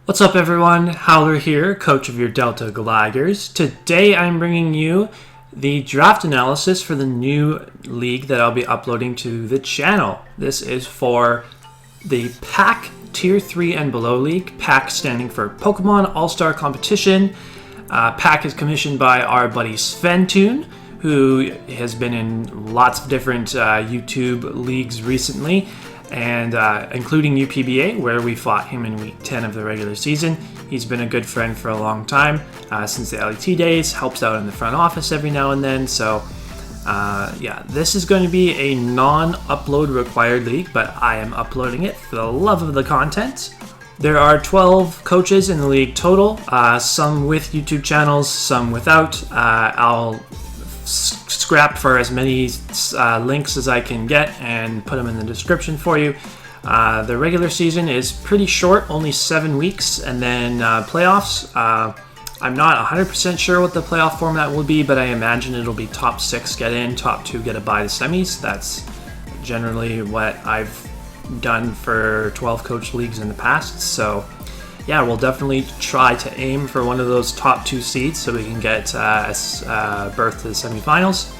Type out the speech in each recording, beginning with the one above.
What's up everyone, Howler here, coach of your Delta Gliders. Today I'm bringing you the draft analysis for the new league that I'll be uploading to the channel. This is for the PAC Tier 3 and Below League, PAC standing for Pokemon All-Star Competition. PAC is commissioned by our buddy Sventoon, who has been in lots of different YouTube leagues recently, and including UPBA, where we fought him in week 10 of the regular season. He's been a good friend for a long time, since the LET days, helps out in the front office every now and then. So yeah, this is going to be a non-upload required league, but I am uploading it for the love of the content. There are 12 coaches in the league total, some with YouTube channels, some without. I'll scrap for as many links as I can get and put them in the description for you. The regular season is pretty short, only 7 weeks, and then playoffs. I'm not 100% sure what the playoff format will be, but I imagine it'll be top 6 get in, top 2 get a bye to semis. That's generally what I've done for 12 coach leagues in the past. So yeah, we'll definitely try to aim for one of those top 2 seeds so we can get a berth to the semifinals.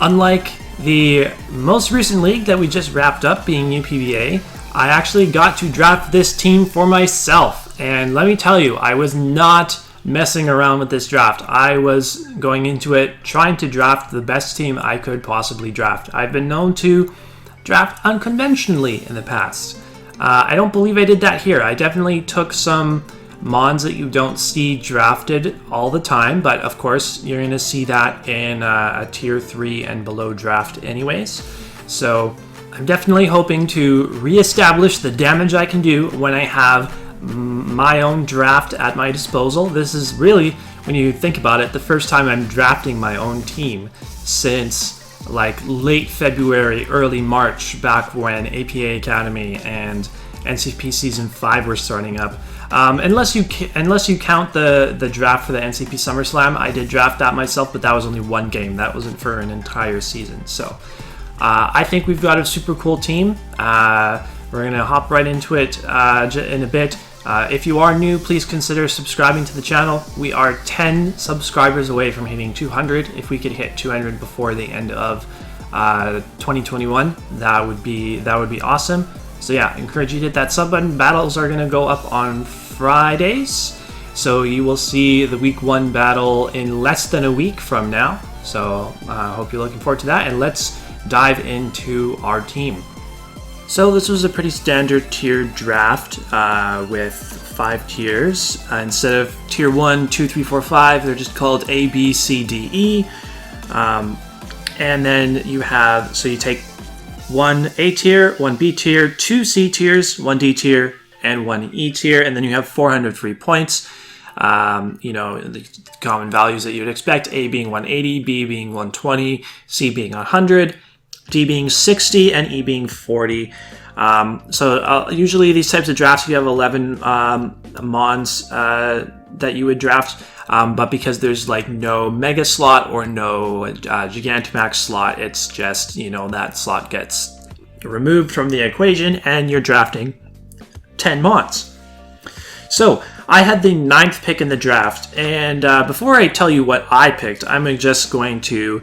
Unlike the most recent league that we just wrapped up, being UPBA, I actually got to draft this team for myself. And let me tell you, I was not messing around with this draft. I was going into it trying to draft the best team I could possibly draft. I've been known to draft unconventionally in the past. I don't believe I did that here. I definitely took some mons that you don't see drafted all the time, but of course you're going to see that in a tier 3 and below draft anyways. So I'm definitely hoping to reestablish the damage I can do when I have my own draft at my disposal. This is really, when you think about it, the first time I'm drafting my own team since like late February, early March, back when APA Academy and NCP Season 5 were starting up. Unless you count the draft for the NCP SummerSlam, I did draft that myself, but that was only one game. That wasn't for an entire season. So I think we've got a super cool team. We're going to hop right into it in a bit. If you are new, please consider subscribing to the channel. We are 10 subscribers away from hitting 200. If we could hit 200 before the end of 2021, that would be awesome. So yeah, encourage you to hit that sub button. Battles are going to go up on Fridays, so you will see the week 1 battle in less than a week from now. So I hope you're looking forward to that, and let's dive into our team. So this was a pretty standard tiered draft with 5 tiers. Instead of tier 1, 2, 3, 4, 5, they're just called A, B, C, D, E. And then you have, so you take 1 A tier, 1 B tier, 2 C tiers, 1 D tier, and 1 E tier, and then you have 400 free points. You know, the common values that you would expect, A being 180, B being 120, C being 100, D being 60, and E being 40. So usually these types of drafts, you have 11 mons that you would draft, but because there's like no mega slot or no Gigantamax slot, it's just, you know, that slot gets removed from the equation and you're drafting 10 mons. So I had the 9th pick in the draft, and before I tell you what I picked, I'm just going to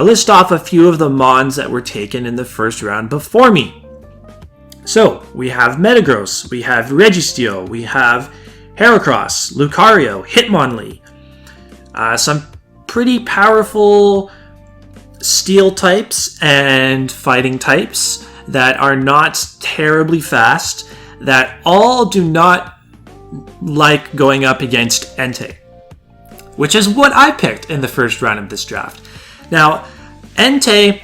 list off a few of the mons that were taken in the first round before me. So we have Metagross, we have Registeel, we have Heracross, Lucario, Hitmonlee, some pretty powerful steel types and fighting types that are not terribly fast, that all do not like going up against Entei, which is what I picked in the first round of this draft. Now, Entei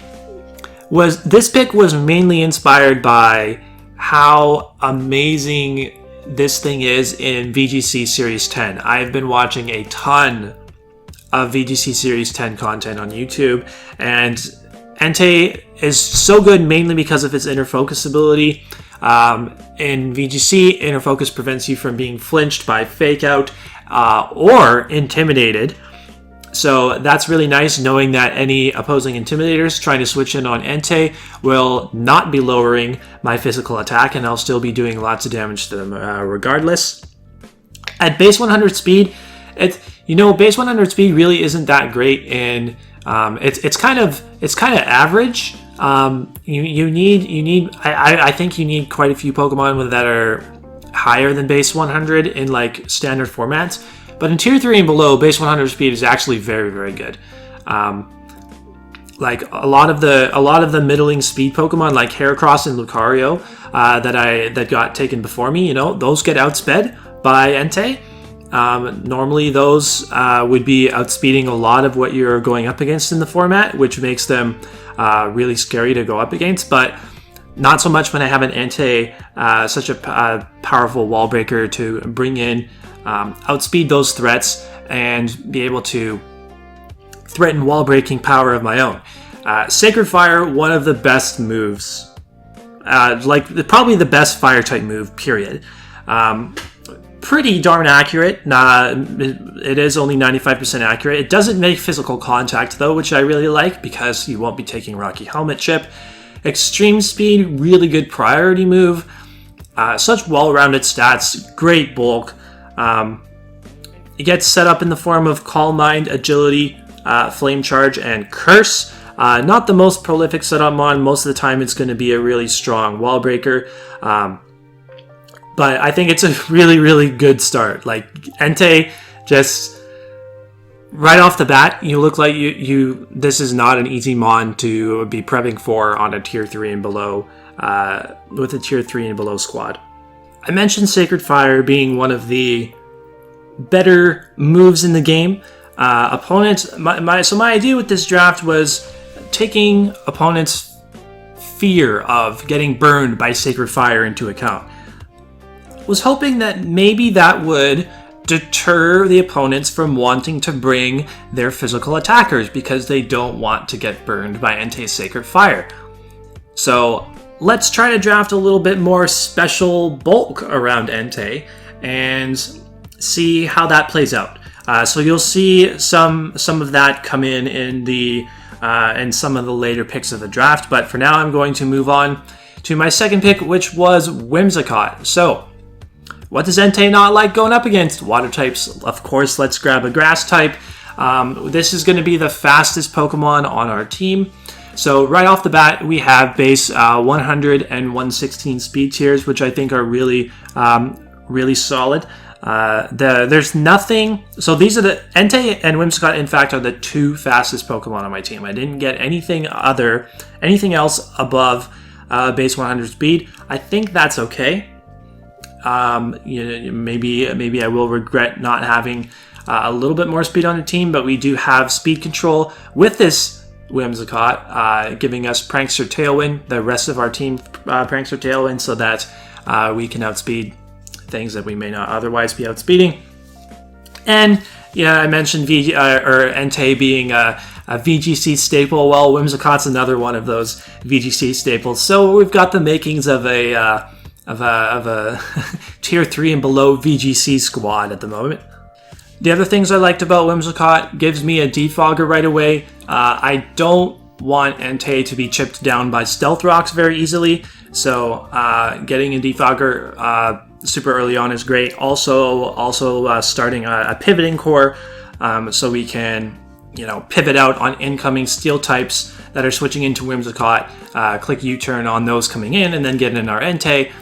this pick was mainly inspired by how amazing this thing is in VGC Series 10. I've been watching a ton of VGC Series 10 content on YouTube, and Entei is so good mainly because of its inner focus ability. In VGC, inner focus prevents you from being flinched by fake out or intimidated. So that's really nice, knowing that any opposing intimidators trying to switch in on Entei will not be lowering my physical attack, and I'll still be doing lots of damage to them regardless. At base 100 speed, base 100 speed really isn't that great, and it's kind of average. I think you need quite a few Pokemon that are higher than base 100 in like standard formats. But in tier 3 and below, base 100 speed is actually very, very good. Like a lot of the middling speed Pokemon like Heracross and Lucario that got taken before me, those get outsped by Entei. Normally those would be outspeeding a lot of what you're going up against in the format, which makes them really scary to go up against, but not so much when I have an Entei, such a powerful wall breaker to bring in, outspeed those threats, and be able to threaten wall breaking power of my own. Sacred Fire, one of the best moves, probably the best fire type move, period. Pretty darn accurate. It is only 95% accurate. It doesn't make physical contact though, which I really like because you won't be taking Rocky Helmet Chip. Extreme Speed, really good priority move. Such well-rounded stats, great bulk. It gets set up in the form of Calm Mind, Agility, Flame Charge, and Curse. Not the most prolific setup mon. Most of the time it's going to be a really strong wall breaker. But I think it's a really, really good start. Like, Entei, just right off the bat, you look like this is not an easy mon to be prepping for on a tier 3 and below, with a tier 3 and below squad. I mentioned Sacred Fire being one of the better moves in the game. Opponents, my idea with this draft was taking opponents' fear of getting burned by Sacred Fire into account. Was hoping that maybe that would deter the opponents from wanting to bring their physical attackers because they don't want to get burned by Entei's Sacred Fire. So let's try to draft a little bit more special bulk around Entei and see how that plays out. So you'll see some of that come in some of the later picks of the draft. But for now, I'm going to move on to my second pick, which was Whimsicott. So what does Entei not like going up against? Water types, of course. Let's grab a grass type. This is going to be the fastest Pokemon on our team. So right off the bat, we have base 100 and 116 speed tiers, which I think are really, really solid. There's nothing. So these are the Entei and Whimsicott, in fact, are the two fastest Pokemon on my team. I didn't get anything else above base 100 speed. I think that's okay. Maybe I will regret not having a little bit more speed on the team, but we do have speed control with this Whimsicott, giving us Prankster Tailwind, the rest of our team Prankster Tailwind, so that we can outspeed things that we may not otherwise be outspeeding. And I mentioned Entei being a VGC staple. Well, Whimsicott's another one of those VGC staples. So we've got the makings of a tier 3 and below VGC squad at the moment. The other things I liked about Whimsicott, gives me a defogger right away. I don't want Entei to be chipped down by Stealth Rocks very easily, so getting a defogger super early on is great. Also starting a pivoting core, so we can pivot out on incoming steel types that are switching into Whimsicott, click U-turn on those coming in, and then get in our Entei.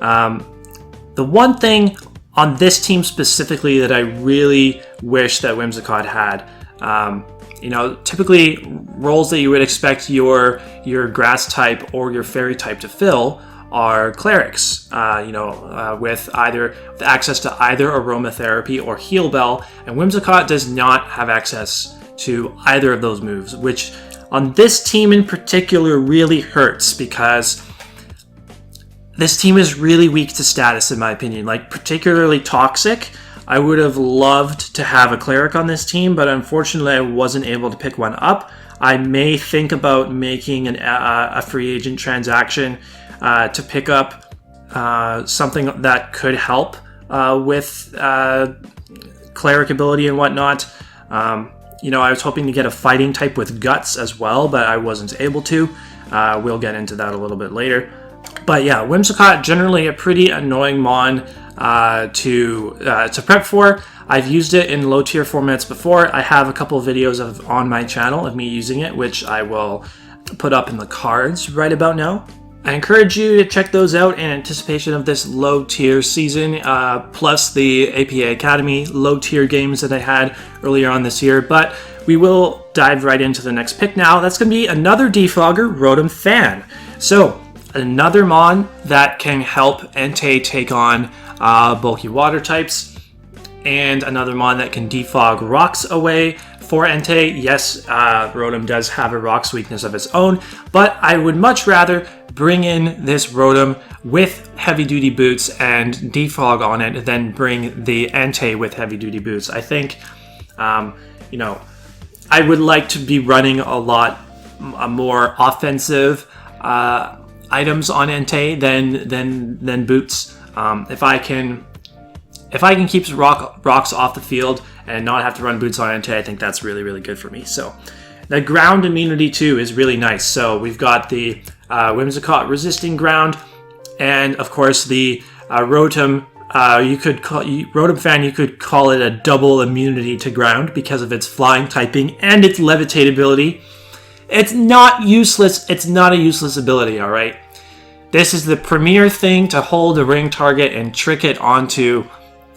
The one thing on this team specifically that I really wish that Whimsicott had, typically roles that you would expect your grass type or your fairy type to fill are clerics, with access to either aromatherapy or heal bell, and Whimsicott does not have access to either of those moves, which on this team in particular really hurts because this team is really weak to status, in my opinion, like particularly toxic. I would have loved to have a cleric on this team, but unfortunately I wasn't able to pick one up. I may think about making a free agent transaction to pick up something that could help with cleric ability and whatnot. I was hoping to get a fighting type with guts as well, but I wasn't able to. We'll get into that a little bit later. But yeah, Whimsicott, generally a pretty annoying mon. to prep for. I've used it in low tier formats before. I have a couple of videos on my channel of me using it, which I will put up in the cards right about now. I encourage you to check those out in anticipation of this low tier season, plus the APA Academy low tier games that I had earlier on this year. But we will dive right into the next pick now. That's going to be another defogger, Rotom-Fan. So another mon that can help Entei take on bulky water types, and another mon that can defog rocks away for Entei. Yes, Rotom does have a rocks weakness of its own, but I would much rather bring in this Rotom with heavy duty boots and defog on it than bring the Entei with heavy duty boots. I think, you know, I would like to be running a lot more offensive items on Entei than boots. If I can keep rocks off the field and not have to run boots on Entei, I think that's really, really good for me. So the ground immunity too is really nice. So we've got the Whimsicott resisting ground, and of course the Rotom. Rotom-Fan, you could call it a double immunity to ground because of its flying typing and its levitate ability. It's not useless. It's not a useless ability, all right? This is the premier thing to hold a ring target and trick it onto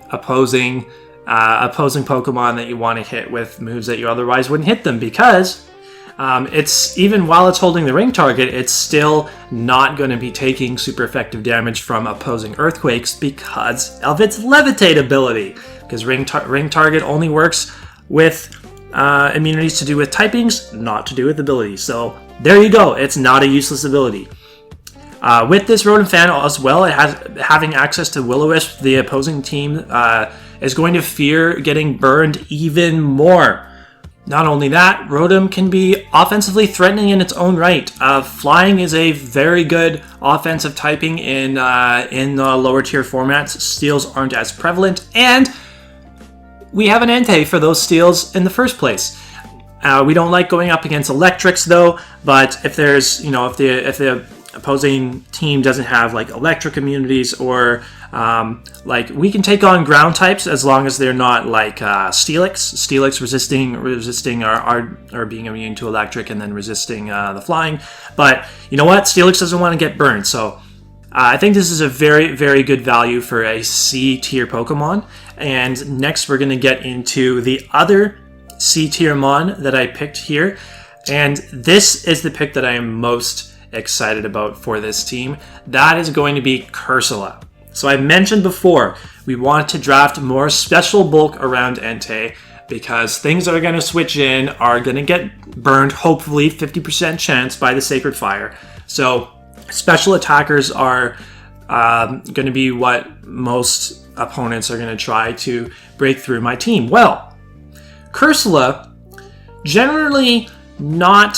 opposing Pokemon that you want to hit with moves that you otherwise wouldn't hit them, because it's, even while it's holding the ring target, it's still not going to be taking super effective damage from opposing earthquakes because of its levitate ability. Because ring target only works with immunities to do with typings, not to do with abilities. So there you go. It's not a useless ability. With this Rotom-Fan as well, it has having access to Will-O-Wisp, the opposing team is going to fear getting burned even more. Not only that, Rotom can be offensively threatening in its own right. Flying is a very good offensive typing in lower tier formats. Steals aren't as prevalent, and we have an Entei for those steals in the first place. We don't like going up against electrics though, but if there's, you know, if the opposing team doesn't have like electric immunities, or like, we can take on ground types as long as they're not like Steelix resisting or being immune to electric and then resisting the flying. But you know what? Steelix doesn't want to get burned, so I think this is a very, very good value for a C tier Pokemon. And next we're going to get into the other C tier mon that I picked here, and this is the pick that I am most excited about for this team. That is going to be Cursula. So I mentioned before, we want to draft more special bulk around Entei because things that are going to switch in are going to get burned, hopefully 50% chance by the Sacred Fire. So special attackers are going to be what most opponents are going to try to break through my team. Well, Cursula, generally not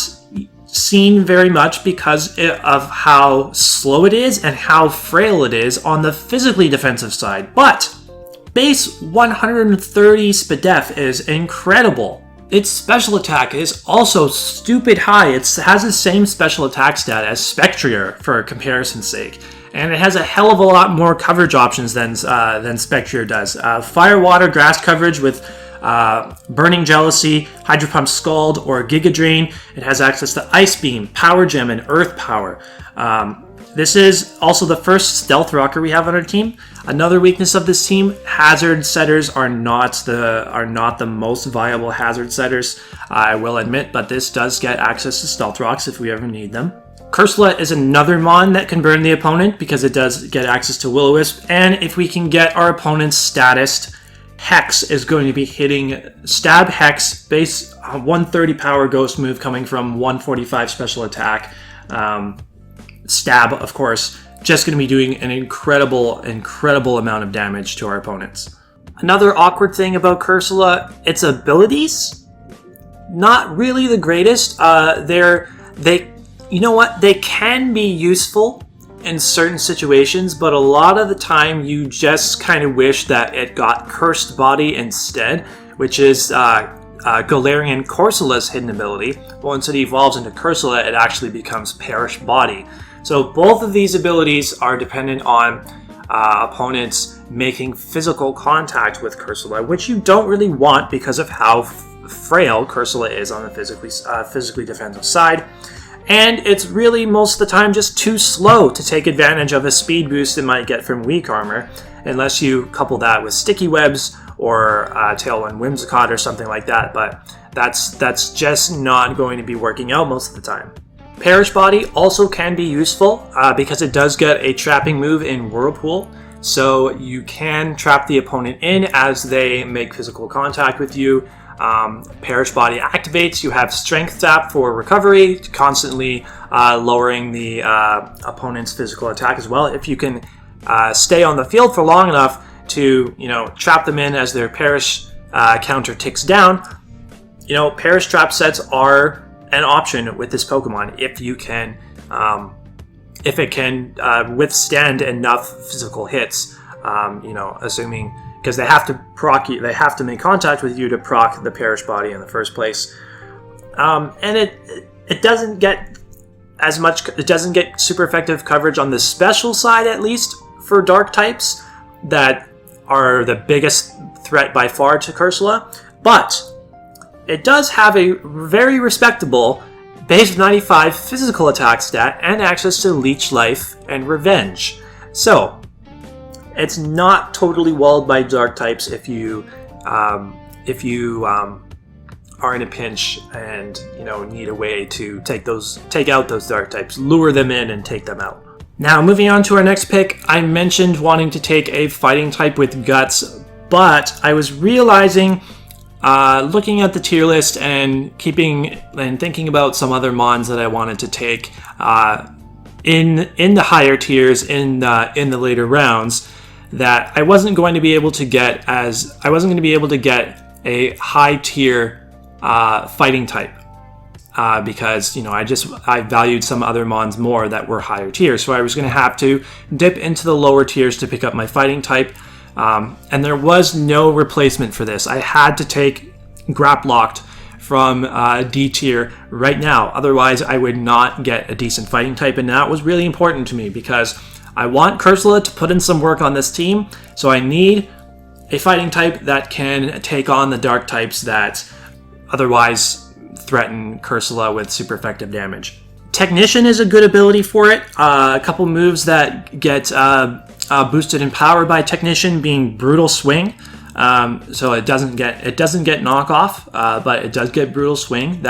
seen very much because of how slow it is and how frail it is on the physically defensive side, but base 130 SPDEF is incredible. Its special attack is also stupid high. It has the same special attack stat as Spectrier for comparison's sake, and it has a hell of a lot more coverage options than Spectrier does. Fire, Water, Grass coverage with Burning Jealousy, Hydro Pump Scald, or Giga Drain. It has access to Ice Beam, Power Gem, and Earth Power. This is also the first Stealth Rocker we have on our team. Another weakness of this team: hazard setters are not the most viable hazard setters, I will admit, but this does get access to Stealth Rocks if we ever need them. Cursula is another mon that can burn the opponent because it does get access to Will-O-Wisp, and if we can get our opponent's status, Hex is going to be hitting Stab Hex, base 130 power ghost move coming from 145 special attack. Stab, of course, just going to be doing an incredible amount of damage to our opponents. Another awkward thing about Cursula, its abilities, not really the greatest. You know what? They can be useful in certain situations, but a lot of the time you just kind of wish that it got Cursed Body instead, which is Galarian Corsula's hidden ability. Once it evolves into Cursula, it actually becomes Perish Body. So both of these abilities are dependent on opponents making physical contact with Cursula, which you don't really want because of how frail Cursula is on the physically defensive side. And it's really most of the time just too slow to take advantage of a speed boost it might get from weak armor, unless you couple that with sticky webs or Tailwind Whimsicott or something like that, but that's just not going to be working out most of the time. Perish Body also can be useful because it does get a trapping move in Whirlpool, so you can trap the opponent in as they make physical contact with you. Perish Body activates, you have Strength Tap for recovery, constantly lowering the opponent's physical attack as well. If you can stay on the field for long enough to, trap them in as their Perish counter ticks down, Perish Trap sets are an option with this Pokemon if you can, if it can withstand enough physical hits, assuming, because they have to proc you, they have to make contact with you to proc the Perish Body in the first place. And it doesn't get as much, it doesn't get super effective coverage on the special side, at least for dark types that are the biggest threat by far to Cursula, but it does have a very respectable base 95 physical attack stat and access to Leech Life and Revenge. So it's not totally walled by dark types if you are in a pinch and need a way to take out those dark types, lure them in and take them out. Now moving on to our next pick, I mentioned wanting to take a fighting type with Guts, but I was realizing, looking at the tier list and thinking about some other mons that I wanted to take in the higher tiers in the later rounds, that I wasn't going to be able to get a high tier fighting type because I valued some other mons more that were higher tier, so I was going to have to dip into the lower tiers to pick up my fighting type. And there was no replacement for this. I had to take Graplocked from D tier right now. Otherwise, I would not get a decent fighting type, and that was really important to me because I want Cursula to put in some work on this team, so I need a fighting type that can take on the dark types that otherwise threaten Cursula with super effective damage. Technician is a good ability for it. A couple moves that get boosted in power by Technician being Brutal Swing. So it doesn't get knockoff, but it does get Brutal Swing.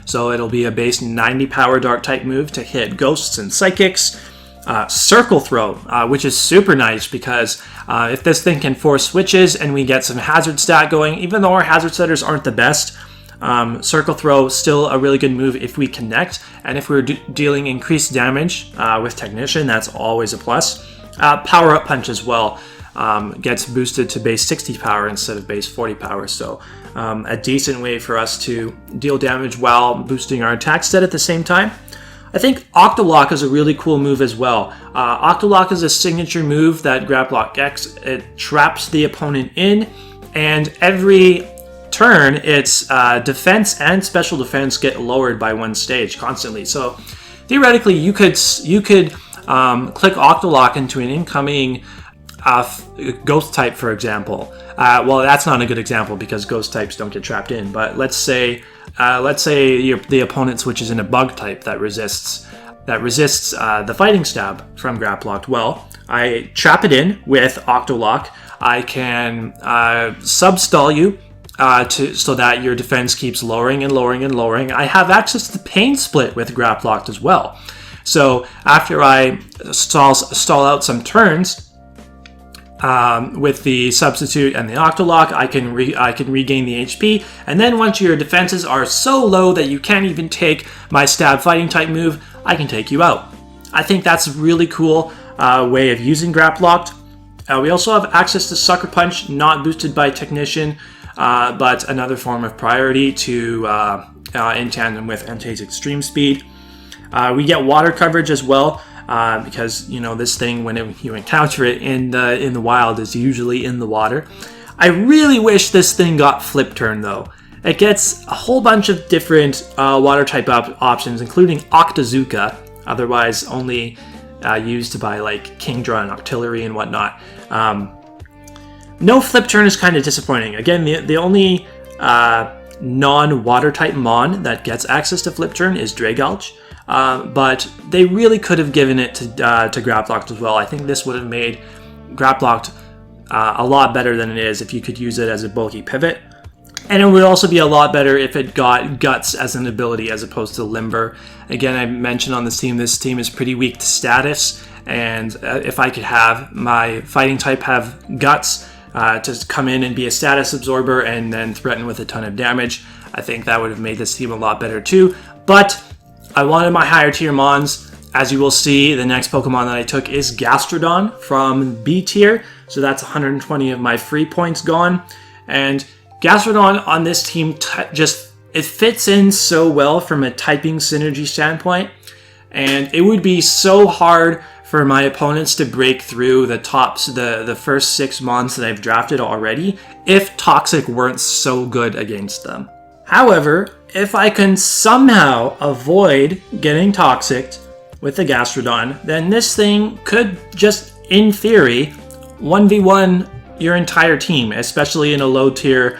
So it'll be a base 90 power dark type move to hit ghosts and psychics. Circle Throw, which is super nice because if this thing can force switches and we get some hazard stat going, even though our hazard setters aren't the best, Circle Throw still a really good move if we connect, and if we're dealing increased damage with Technician, that's always a plus. Power Up Punch as well gets boosted to base 60 power instead of base 40 power, so a decent way for us to deal damage while boosting our attack stat at the same time. I think Octolock is a really cool move as well. Octolock is a signature move that Graplock gets. It traps the opponent in, and every turn its defense and special defense get lowered by one stage constantly. So theoretically, you could click Octolock into an incoming Ghost type, for example. Well, that's not a good example because Ghost types don't get trapped in. But let's say the opponent switches in a Bug type that resists the Fighting Stab from Graplocked. Well, I trap it in with Octolock. I can substall you so that your defense keeps lowering and lowering and lowering. I have access to the Pain Split with Graplocked as well. So after I stall out some turns with the Substitute and the Octolock, I can regain the HP. And then once your defenses are so low that you can't even take my Stab Fighting type move, I can take you out. I think that's a really cool way of using Graplocked. We also have access to Sucker Punch, not boosted by Technician, but another form of priority to in tandem with Entei's Extreme Speed. We get water coverage as well, because this thing, when you encounter it in the wild, is usually in the water. I really wish this thing got Flip Turn though. It gets a whole bunch of different water type options, including Octazooka, otherwise only used by like Kingdra and Octillery and whatnot. No Flip Turn is kind of disappointing. Again, the only non-water type Mon that gets access to Flip Turn is Dragalge. But they really could have given it to Graplocked as well. I think this would have made Graplocked a lot better than it is if you could use it as a bulky pivot. And it would also be a lot better if it got Guts as an ability as opposed to Limber. Again, I mentioned on this team is pretty weak to status. And if I could have my fighting type have Guts to come in and be a status absorber and then threaten with a ton of damage, I think that would have made this team a lot better too. But I wanted my higher tier Mons. As you will see, the next Pokemon that I took is Gastrodon from B tier. So that's 120 of my free points gone. And Gastrodon on this team it fits in so well from a typing synergy standpoint. And it would be so hard for my opponents to break through the first 6 Mons that I've drafted already if Toxic weren't so good against them. However, if I can somehow avoid getting Toxic with the Gastrodon, then this thing could just, in theory, 1v1 your entire team, especially in a low tier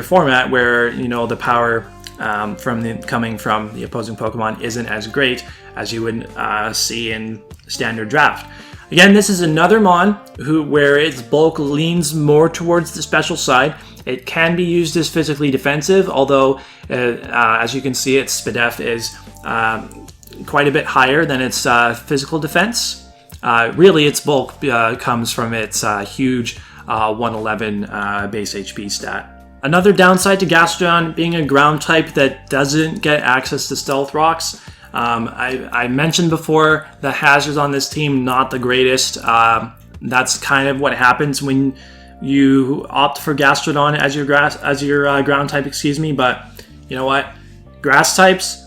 format where the power coming from the opposing Pokemon isn't as great as you would see in standard draft. Again, this is another Mon where its bulk leans more towards the special side. It can be used as physically defensive, although as you can see, its SPDEF is quite a bit higher than its physical defense. Really, its bulk comes from its huge 111 base HP stat. Another downside to Gastrodon being a ground type that doesn't get access to Stealth Rocks. I mentioned before the hazards on this team not the greatest. That's kind of what happens when you opt for Gastrodon as your ground type. But you know what? Grass types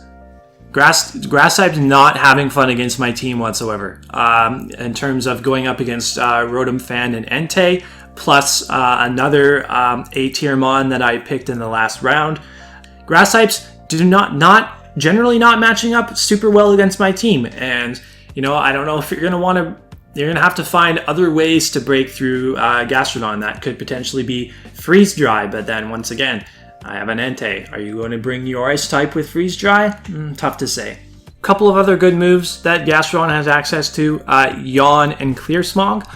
not having fun against my team whatsoever. In terms of going up against Rotom-Fan and Entei, plus another A-tier Mon that I picked in the last round. Grass types generally not matching up super well against my team, and I don't know if you're gonna have to find other ways to break through Gastrodon. That could potentially be Freeze Dry, but then once again, I have an Entei. Are you going to bring your Ice type with Freeze Dry? Tough to say. A couple of other good moves that Gastrodon has access to, Yawn and Clear Smog.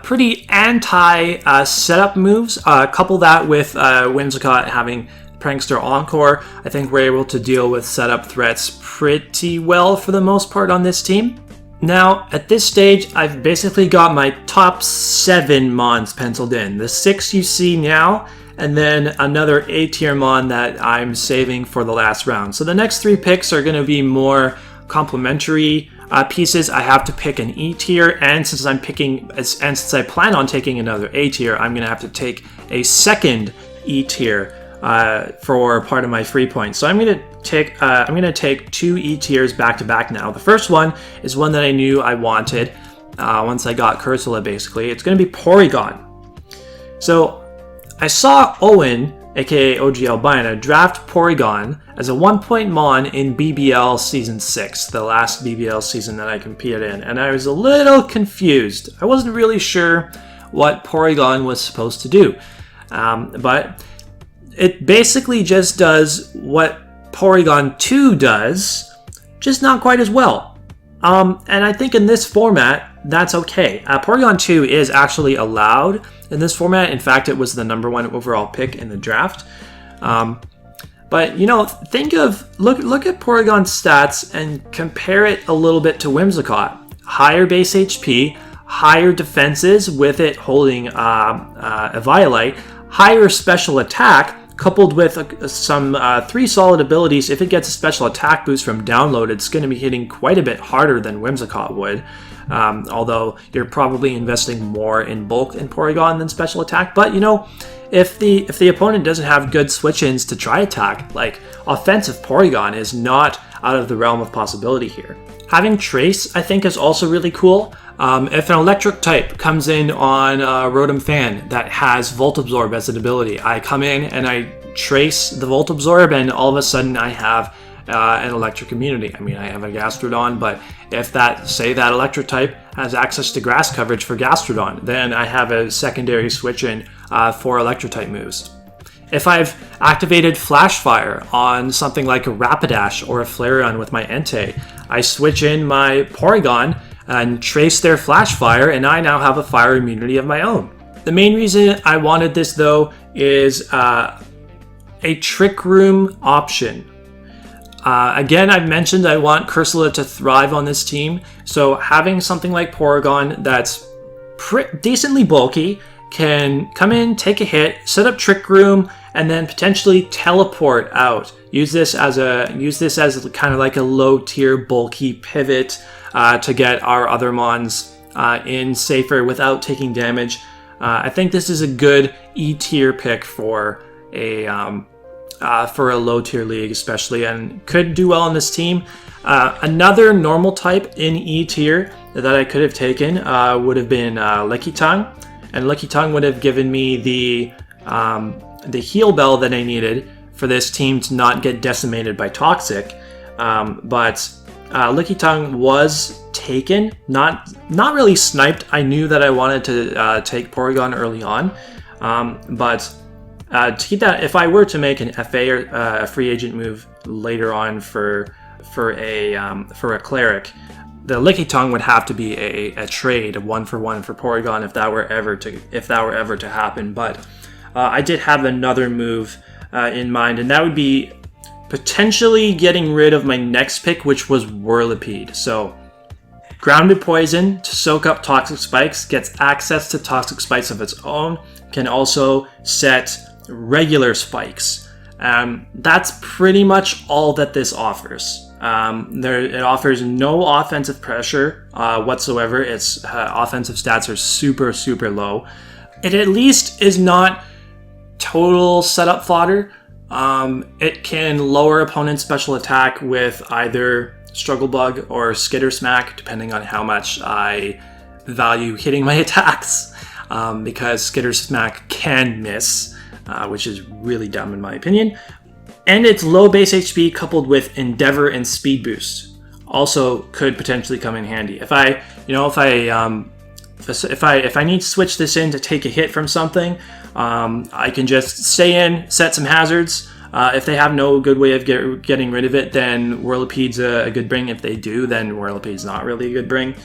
Pretty anti-setup moves. Couple that with Whimsicott having Prankster Encore. I think we're able to deal with setup threats pretty well for the most part on this team. Now, at this stage, I've basically got my top 7 Mons penciled in. The 6 you see now, and then another A-tier Mon that I'm saving for the last round. So the next 3 picks are going to be more complementary pieces. I have to pick an E tier, and since I plan on taking another A tier, I'm going to have to take a second E tier for part of my free points. So I'm going to take 2 E tiers back to back now. The first one is one that I knew I wanted once I got Cursula. Basically, it's going to be Porygon. So I saw Owen, aka OG Albina, draft Porygon as a 1-point Mon in BBL Season 6, the last BBL season that I competed in, and I was a little confused. I wasn't really sure what Porygon was supposed to do, but it basically just does what Porygon 2 does, just not quite as well. And I think in this format, that's okay. Porygon 2 is actually allowed in this format. In fact, it was the #1 overall pick in the draft. But look at Porygon's stats and compare it a little bit to Whimsicott. Higher base HP, higher defenses with it holding a Violite, higher special attack, coupled with some 3 solid abilities. If it gets a special attack boost from download, it's going to be hitting quite a bit harder than Whimsicott would. Although you're probably investing more in bulk in Porygon than special attack. But if the opponent doesn't have good switch-ins to try attack, like offensive Porygon is not out of the realm of possibility here. Having Trace, I think, is also really cool. If an electric type comes in on Rotom-Fan that has Volt Absorb as an ability, I come in and I Trace the Volt Absorb, and all of a sudden I have an electric immunity. I mean, I have a Gastrodon, but if that electric type has access to grass coverage for Gastrodon, then I have a secondary switch in for electric type moves. If I've activated Flash Fire on something like a Rapidash or a Flareon with my Entei, I switch in my Porygon and trace their Flash Fire, and I now have a fire immunity of my own. The main reason I wanted this, though, is a Trick Room option. Again, I've mentioned I want Cursula to thrive on this team, so having something like Porygon that's decently bulky can come in, take a hit, set up Trick Room, and then potentially teleport out. Use this as kind of like a low tier bulky pivot to get our other mons in safer without taking damage. I think this is a good E tier pick for a low tier league, especially, and could do well on this team. Another normal type in E tier that I could have taken would have been Lickitung, and Lickitung would have given me the heal bell that I needed for this team to not get decimated by Toxic. But Lickitung was taken, not really sniped. I knew that I wanted to take Porygon early on, but to keep that, if I were to make an FA or a free agent move later on for a Cleric, the Lickitung would have to be a trade, a 1-for-1 for Porygon if that were ever to happen. But I did have another move in mind, and that would be potentially getting rid of my next pick, which was Whirlipede. So Grounded Poison to soak up Toxic Spikes, gets access to Toxic Spikes of its own, can also set regular spikes. That's pretty much all that this offers. It offers no offensive pressure whatsoever. Its offensive stats are super, super low. It at least is not total setup fodder. It can lower opponent's special attack with either Struggle Bug or Skitter Smack, depending on how much I value hitting my attacks, because Skitter Smack can miss, which is really dumb in my opinion. And its low base HP coupled with Endeavor and Speed Boost also could potentially come in handy. If I need to switch this in to take a hit from something, I can just stay in, set some hazards. If they have no good way of getting rid of it, then Whirlipede's a good bring. If they do, then Whirlipede's not really a good bring.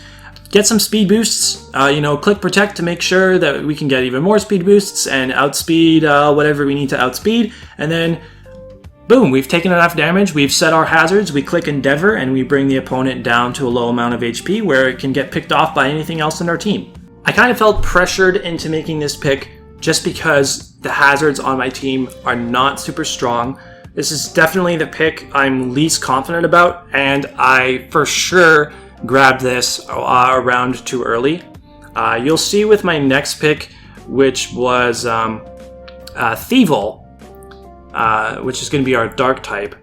Get some speed boosts, click protect to make sure that we can get even more speed boosts and outspeed whatever we need to outspeed. And then, boom, we've taken enough damage, we've set our hazards, we click Endeavor, and we bring the opponent down to a low amount of HP where it can get picked off by anything else in our team. I kind of felt pressured into making this pick just because the hazards on my team are not super strong. This is definitely the pick I'm least confident about, and I for sure grabbed this around too early. You'll see with my next pick, which was Thievul, which is going to be our dark type,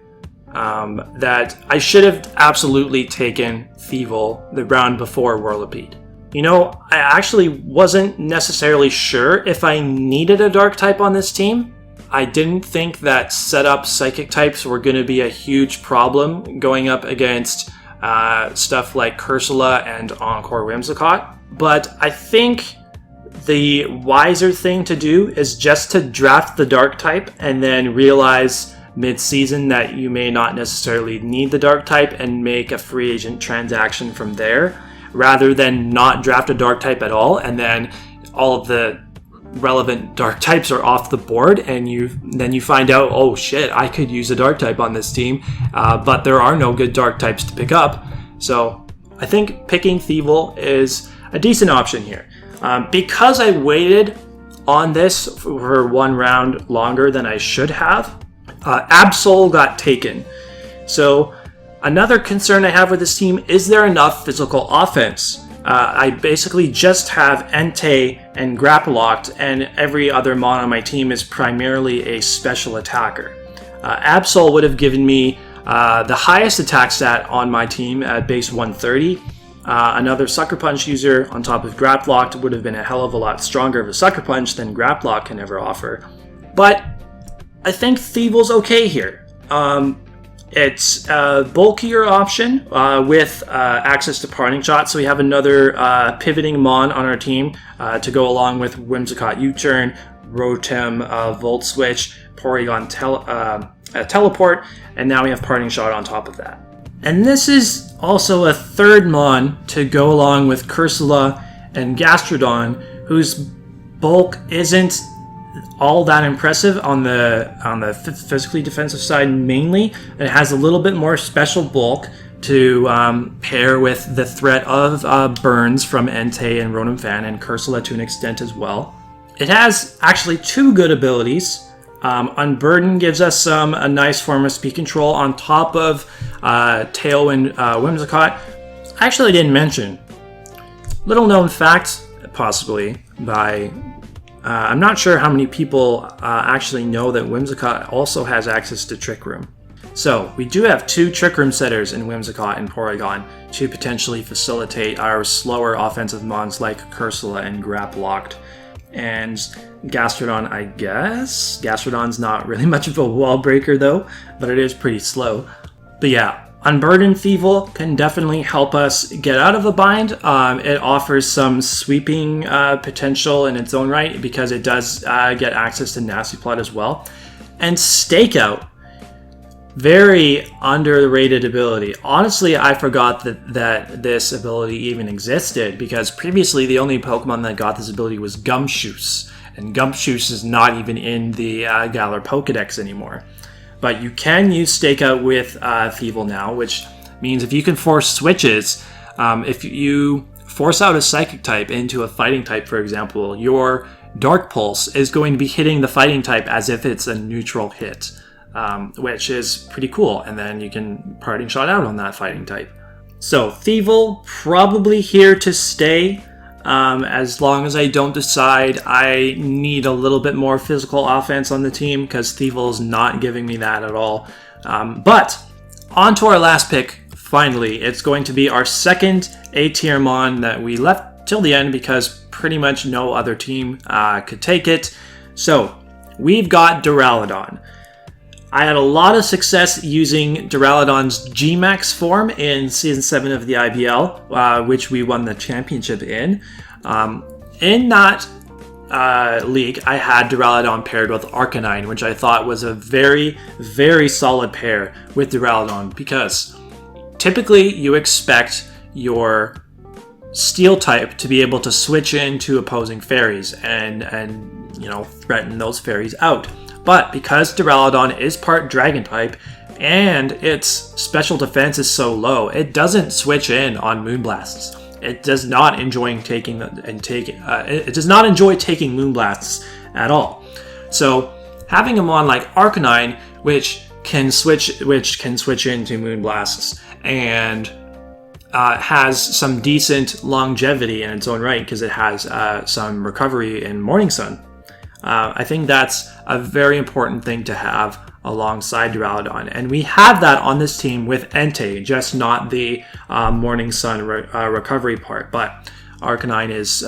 that I should have absolutely taken Thievul the round before Whirlipede. I actually wasn't necessarily sure if I needed a dark type on this team. I didn't think that setup psychic types were going to be a huge problem going up against stuff like Cursula and Encore Whimsicott. But I think the wiser thing to do is just to draft the dark type and then realize mid-season that you may not necessarily need the dark type and make a free agent transaction from there, rather than not draft a dark type at all, and then all of the relevant dark types are off the board, and then you find out, oh shit, I could use a dark type on this team, but there are no good dark types to pick up. So I think picking Thievul is a decent option here. Because I waited on this for one round longer than I should have, Absol got taken. So another concern I have with this team, is there enough physical offense? I basically just have Entei and Grapplocked, and every other mon on my team is primarily a special attacker. Absol would have given me the highest attack stat on my team at base 130. Another Sucker Punch user on top of Grapplocked would have been a hell of a lot stronger of a Sucker Punch than Grapplock can ever offer. But I think Thievul's okay here. It's a bulkier option with access to Parting Shot. So we have another pivoting Mon on our team to go along with Whimsicott U-Turn, Rotom Volt Switch, Porygon Teleport, and now we have Parting Shot on top of that. And this is also a third Mon to go along with Cursula and Gastrodon, whose bulk isn't all that impressive on the physically defensive side mainly. It has a little bit more special bulk to pair with the threat of burns from Entei and Rotom-Fan, and Cursula to an extent as well. It has actually two good abilities. Unburden gives us a nice form of speed control on top of Tailwind Whimsicott. Actually, I didn't mention. Little known fact, possibly, by... I'm not sure how many people actually know that Whimsicott also has access to Trick Room. So, we do have two Trick Room setters in Whimsicott and Porygon to potentially facilitate our slower offensive mons like Cursula and Grapploct. And Gastrodon, I guess. Gastrodon's not really much of a wall breaker though, but it is pretty slow. But yeah, Unburdened Thievul can definitely help us get out of a bind. It offers some sweeping potential in its own right because it does get access to Nasty Plot as well. And Stakeout, very underrated ability. Honestly, I forgot that this ability even existed because previously the only Pokemon that got this ability was Gumshoos, and Gumshoos is not even in the Galar Pokedex anymore. But you can use Stakeout with Thievul now, which means if you can force switches, if you force out a Psychic type into a Fighting type, for example, your Dark Pulse is going to be hitting the Fighting type as if it's a neutral hit. Which is pretty cool, and then you can Parting Shot out on that Fighting type. So Thievul probably here to stay, as long as I don't decide I need a little bit more physical offense on the team, because Thievul is not giving me that at all. But on to our last pick. Finally, it's going to be our second A-tier Mon that we left till the end because pretty much no other team could take it. So we've got Duraludon. I had a lot of success using Duraludon's G-Max form in Season 7 of the IBL, which we won the championship in. In that league, I had Duraludon paired with Arcanine, which I thought was a very, very solid pair with Duraludon, because typically you expect your Steel type to be able to switch into opposing fairies and you know, threaten those fairies out. But because Duraludon is part Dragon type and its special defense is so low, it doesn't switch in on Moonblasts. It does not enjoy taking it does not enjoy taking Moonblasts at all. So having a Mon like Arcanine, which can switch into Moonblasts and has some decent longevity in its own right because it has some recovery in Morning Sun. I think that's a very important thing to have alongside Duraludon. And we have that on this team with Entei, just not the Morning Sun recovery part. But Arcanine is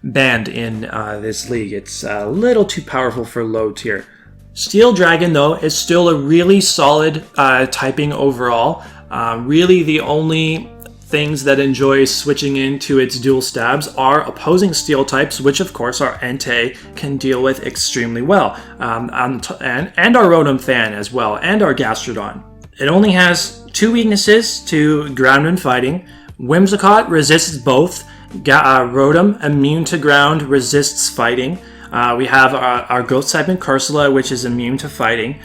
banned in this league. It's a little too powerful for low tier. Steel Dragon, though, is still a really solid typing overall. Really the only things that enjoy switching into its dual stabs are opposing steel types, which of course our Entei can deal with extremely well, and our Rotom-Fan as well, and our Gastrodon. It only has two weaknesses to ground and fighting. Whimsicott resists both. Rotom, immune to ground, resists fighting. We have our Ghost type in Cursula, which is immune to fighting.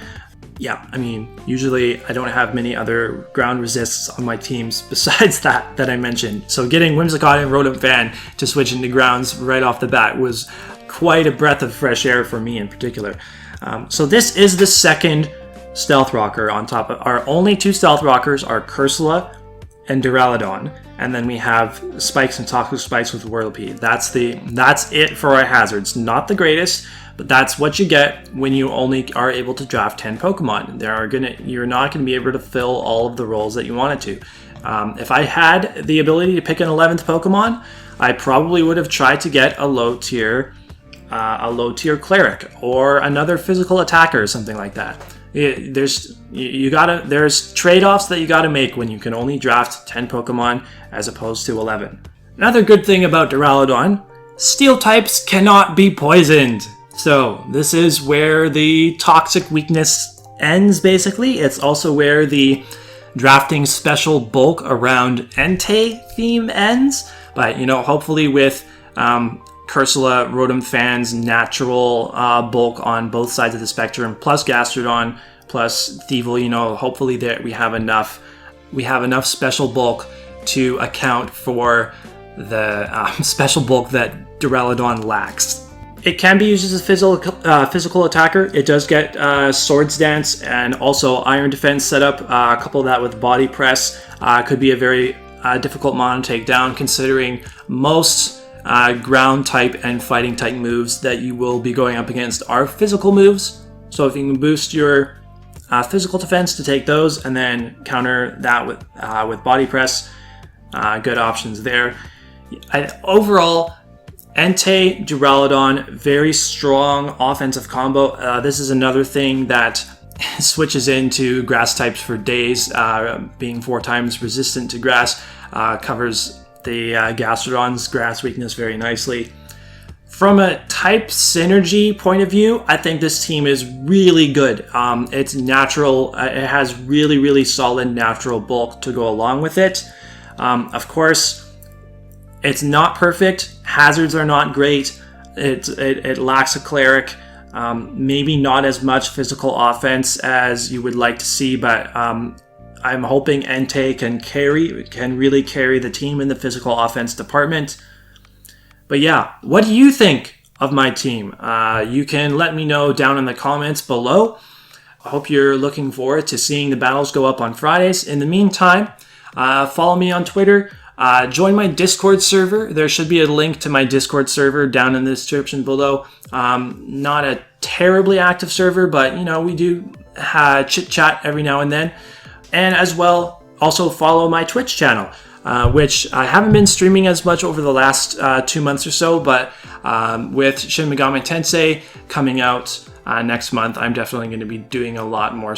Yeah, I mean, usually I don't have many other ground resists on my teams besides that I mentioned. So getting Whimsicott and Rotom-Fan to switch into grounds right off the bat was quite a breath of fresh air for me in particular. So this is the second Stealth Rocker on top of... Our only two Stealth Rockers are Cursula and Duraludon. And then we have Spikes and Toxic Spikes with Whirlipede. That's it for our hazards. Not the greatest, but that's what you get when you only are able to draft 10 Pokemon. You're not going to be able to fill all of the roles that you wanted to. If I had the ability to pick an 11th Pokemon, I probably would have tried to get a low tier Cleric or another physical attacker or something like that. There's trade-offs that you gotta make when you can only draft 10 Pokemon as opposed to 11. Another good thing about Duraludon, Steel types cannot be poisoned. So this is where the toxic weakness ends, basically. It's also where the drafting special bulk around Entei theme ends. But, hopefully with Cursula, Rotom-Fan's natural bulk on both sides of the spectrum, plus Gastrodon, plus Thievul, hopefully that we have enough special bulk to account for the special bulk that Duraludon lacks. It can be used as a physical attacker. It does get Swords Dance and also Iron Defense setup. Couple that with Body Press. Could be a very difficult mono takedown, considering most ground type and fighting type moves that you will be going up against are physical moves. So if you can boost your physical defense to take those and then counter that with Body Press, good options there. Overall, Entei, Duraludon, very strong offensive combo. This is another thing that switches into grass types for days, being 4 times resistant to grass, covers the Gastrodon's grass weakness very nicely. From a type synergy point of view, I think this team is really good. It's natural. It has really, really solid natural bulk to go along with it. Of course, it's not perfect. Hazards are not great. It lacks a cleric. Maybe not as much physical offense as you would like to see, but I'm hoping Entei can really carry the team in the physical offense department. But yeah, what do you think of my team? You can let me know down in the comments below. I hope you're looking forward to seeing the battles go up on Fridays. In the meantime, follow me on Twitter. Join my Discord server. There should be a link to my Discord server down in the description below. Not a terribly active server, but we do chit chat every now and then. And as well, also follow my Twitch channel, which I haven't been streaming as much over the last 2 months or so, but with Shin Megami Tensei coming out next month, I'm definitely going to be doing a lot more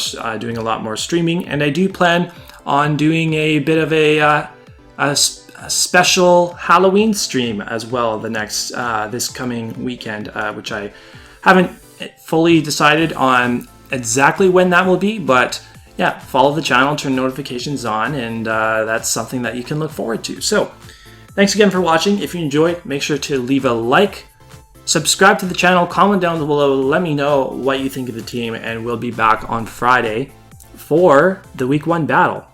streaming, and I do plan on doing a bit of a special Halloween stream as well this coming weekend, which I haven't fully decided on exactly when that will be, but yeah, follow the channel, turn notifications on, and that's something that you can look forward to. So thanks again for watching. If you enjoyed, make sure to leave a like, subscribe to the channel, comment down below, let me know what you think of the team, and we'll be back on Friday for the Week 1 battle.